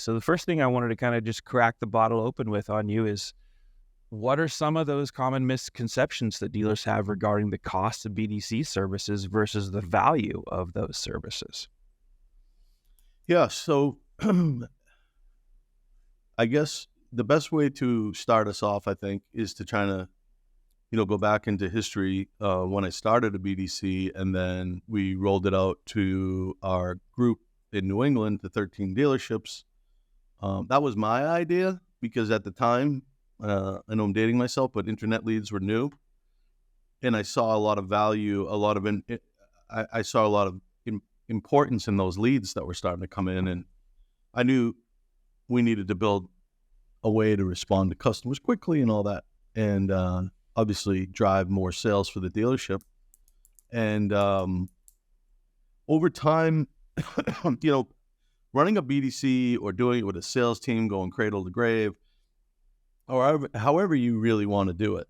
So the first thing I wanted to kind of just crack the bottle open with on you is, what are some of those common misconceptions that dealers have regarding the cost of BDC services versus the value of those services? Yeah, so I guess the best way to start us off, I think, is to try to, go back into history when I started a BDC, and then we rolled it out to our group in New England, the 13 dealerships. That was my idea because at the time, I know I'm dating myself, but internet leads were new, and I saw a lot of value, I saw a lot of importance in those leads that were starting to come in, and I knew we needed to build a way to respond to customers quickly and all that, and obviously drive more sales for the dealership. And over time, running a BDC or doing it with a sales team, going cradle to grave, or however you really want to do it,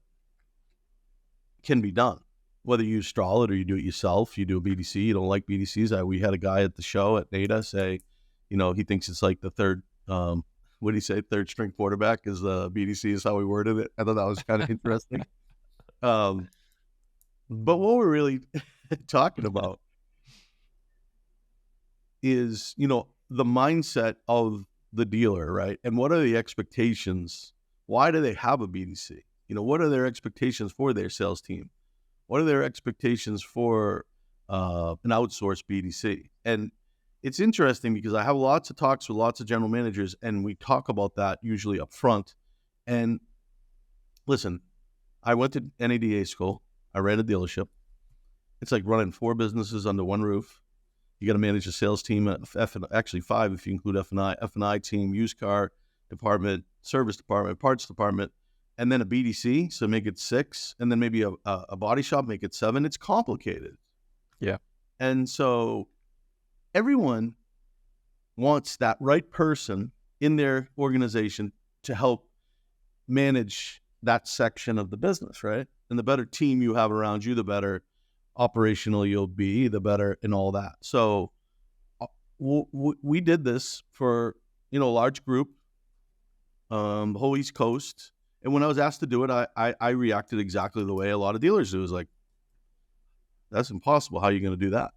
can be done. Whether you use Strolid or you do it yourself, you do a BDC, you don't like BDCs. We had a guy at the show at NADA say, he thinks it's like the third, what did he say? Third string quarterback is the BDC is how he worded it. I thought that was kind of interesting. But what we're really talking about is, the mindset of the dealer, right? And what are the expectations? Why do they have a BDC? What are their expectations for their sales team? What are their expectations for an outsourced BDC? And it's interesting because I have lots of talks with lots of general managers, and we talk about that usually up front. And listen, I went to NADA school. I ran a dealership. It's like running 4 businesses under one roof. You got to manage a sales team, actually 5 if you include F&I team, used car department, service department, parts department, and then a BDC, so make it 6, and then maybe a body shop, make it 7. It's complicated. Yeah. And so everyone wants that right person in their organization to help manage that section of the business, right? And the better team you have around you, the better operational you'll be, the better in all that. So we did this for, a large group, the whole East Coast. And when I was asked to do it, I reacted exactly the way a lot of dealers do. It was like, that's impossible. How are you going to do that?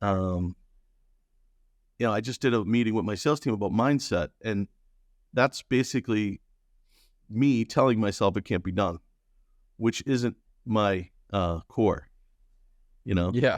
I just did a meeting with my sales team about mindset, and that's basically me telling myself it can't be done, which isn't my core, Yeah.